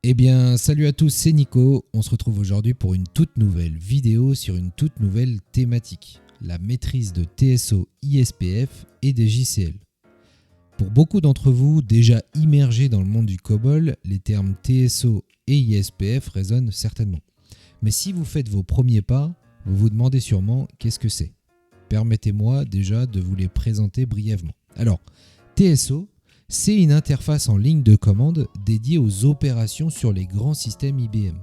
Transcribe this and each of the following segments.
Eh bien, salut à tous, c'est Nico. On se retrouve aujourd'hui pour une toute nouvelle vidéo sur une toute nouvelle thématique, la maîtrise de TSO, ISPF et des JCL. Pour beaucoup d'entre vous déjà immergés dans le monde du COBOL, les termes TSO et ISPF résonnent certainement. Mais si vous faites vos premiers pas, vous vous demandez sûrement qu'est-ce que c'est. Permettez-moi déjà de vous les présenter brièvement. Alors, TSO, c'est une interface en ligne de commande dédiée aux opérations sur les grands systèmes IBM.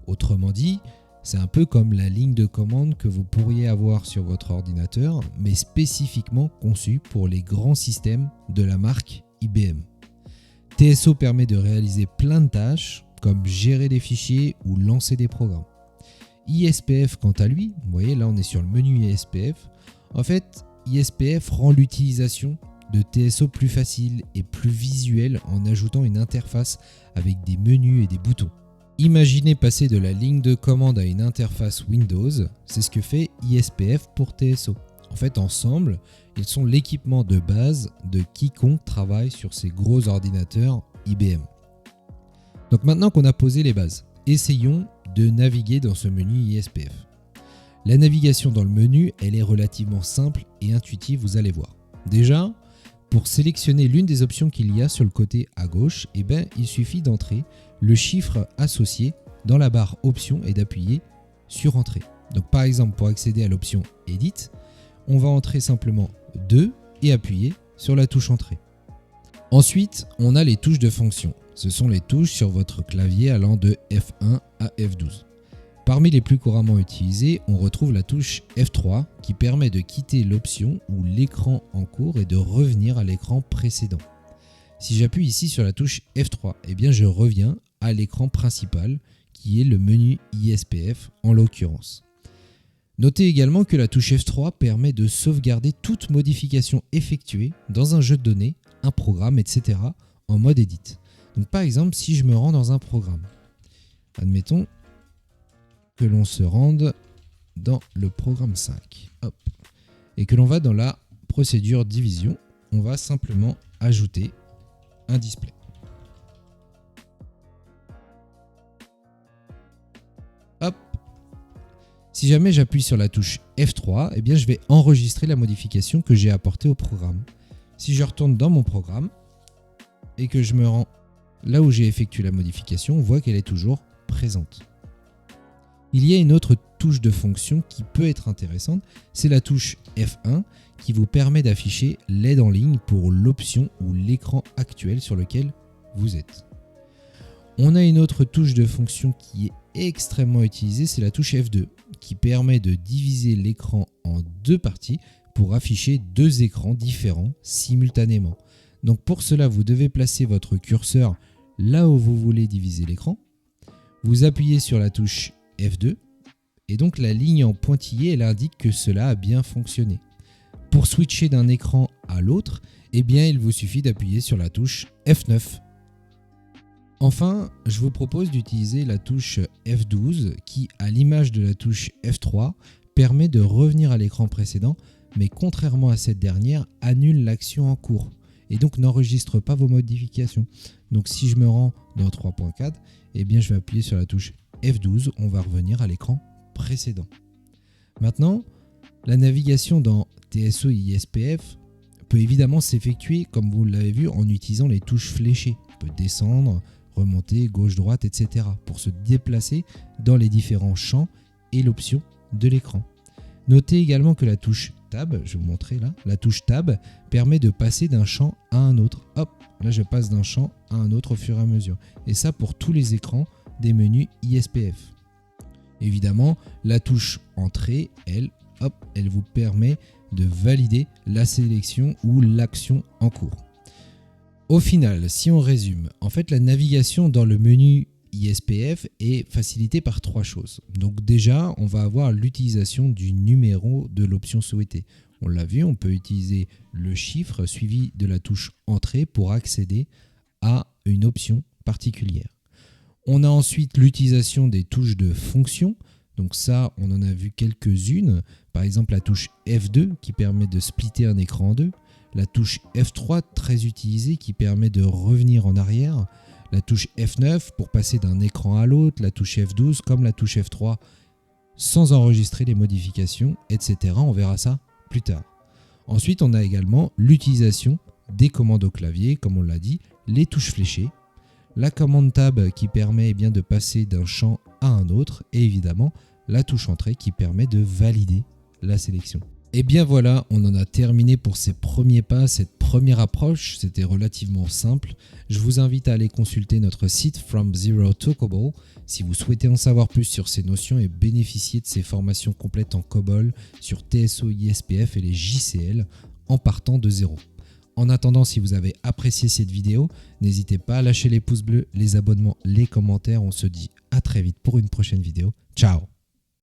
Autrement dit, c'est un peu comme la ligne de commande que vous pourriez avoir sur votre ordinateur, mais spécifiquement conçue pour les grands systèmes de la marque IBM. TSO permet de réaliser plein de tâches, comme gérer des fichiers ou lancer des programmes. ISPF, quant à lui, vous voyez là on est sur le menu ISPF, en fait ISPF rend l'utilisation de TSO plus facile et plus visuel en ajoutant une interface avec des menus et des boutons. Imaginez passer de la ligne de commande à une interface Windows, c'est ce que fait ISPF pour TSO. En fait, ensemble, ils sont l'équipement de base de quiconque travaille sur ces gros ordinateurs IBM. Donc maintenant qu'on a posé les bases, essayons de naviguer dans ce menu ISPF. La navigation dans le menu, elle est relativement simple et intuitive, vous allez voir. Déjà, pour sélectionner l'une des options qu'il y a sur le côté à gauche, il suffit d'entrer le chiffre associé dans la barre Options et d'appuyer sur Entrée. Donc par exemple, pour accéder à l'option Edit, on va entrer simplement 2 et appuyer sur la touche Entrée. Ensuite, on a les touches de fonction. Ce sont les touches sur votre clavier allant de F1 à F12. Parmi les plus couramment utilisées, on retrouve la touche F3 qui permet de quitter l'option ou l'écran en cours et de revenir à l'écran précédent. Si j'appuie ici sur la touche F3, je reviens à l'écran principal qui est le menu ISPF en l'occurrence. Notez également que la touche F3 permet de sauvegarder toute modification effectuée dans un jeu de données, un programme, etc. en mode edit. Donc par exemple, si je me rends dans un programme, admettons que l'on se rende dans le programme 5 et que l'on va dans la procédure division, on va simplement ajouter un display. Si jamais j'appuie sur la touche F3, je vais enregistrer la modification que j'ai apportée au programme. Si je retourne dans mon programme et que je me rends là où j'ai effectué la modification, on voit qu'elle est toujours présente. Il y a une autre touche de fonction qui peut être intéressante, c'est la touche F1 qui vous permet d'afficher l'aide en ligne pour l'option ou l'écran actuel sur lequel vous êtes. On a une autre touche de fonction qui est extrêmement utilisée, c'est la touche F2 qui permet de diviser l'écran en deux parties pour afficher deux écrans différents simultanément. Donc pour cela, vous devez placer votre curseur là où vous voulez diviser l'écran. Vous appuyez sur la touche F2 et donc la ligne en pointillé elle indique que cela a bien fonctionné. Pour switcher d'un écran à l'autre, il vous suffit d'appuyer sur la touche F9. Enfin, je vous propose d'utiliser la touche F12 qui, à l'image de la touche F3, permet de revenir à l'écran précédent, mais contrairement à cette dernière, annule l'action en cours et donc n'enregistre pas vos modifications. Donc si je me rends dans 3.4, je vais appuyer sur la touche F12, on va revenir à l'écran précédent. Maintenant, la navigation dans TSO ISPF peut évidemment s'effectuer, comme vous l'avez vu, en utilisant les touches fléchées. On peut descendre, remonter, gauche-droite, etc. pour se déplacer dans les différents champs et l'option de l'écran. Notez également que la touche Tab, je vais vous montrer là, la touche Tab permet de passer d'un champ à un autre. Là je passe d'un champ à un autre au fur et à mesure. Et ça pour tous les écrans des menus ISPF. Évidemment, la touche Entrée, elle vous permet de valider la sélection ou l'action en cours. Au final, si on résume, en fait la navigation dans le menu ISPF est facilitée par trois choses. Donc déjà, on va avoir l'utilisation du numéro de l'option souhaitée. On l'a vu, on peut utiliser le chiffre suivi de la touche Entrée pour accéder à une option particulière. On a ensuite l'utilisation des touches de fonction. Donc ça, on en a vu quelques-unes. Par exemple, la touche F2 qui permet de splitter un écran en deux. La touche F3 très utilisée qui permet de revenir en arrière. La touche F9 pour passer d'un écran à l'autre. La touche F12 comme la touche F3 sans enregistrer les modifications, etc. On verra ça plus tard. Ensuite, on a également l'utilisation des commandes au clavier, comme on l'a dit, les touches fléchées, la commande Tab qui permet de passer d'un champ à un autre, et évidemment la touche Entrée qui permet de valider la sélection. Et bien voilà, on en a terminé pour ces premiers pas, cette première approche, c'était relativement simple. Je vous invite à aller consulter notre site From Zero to COBOL si vous souhaitez en savoir plus sur ces notions et bénéficier de ces formations complètes en COBOL sur TSO, ISPF et les JCL en partant de zéro. En attendant, si vous avez apprécié cette vidéo, n'hésitez pas à lâcher les pouces bleus, les abonnements, les commentaires. On se dit à très vite pour une prochaine vidéo. Ciao!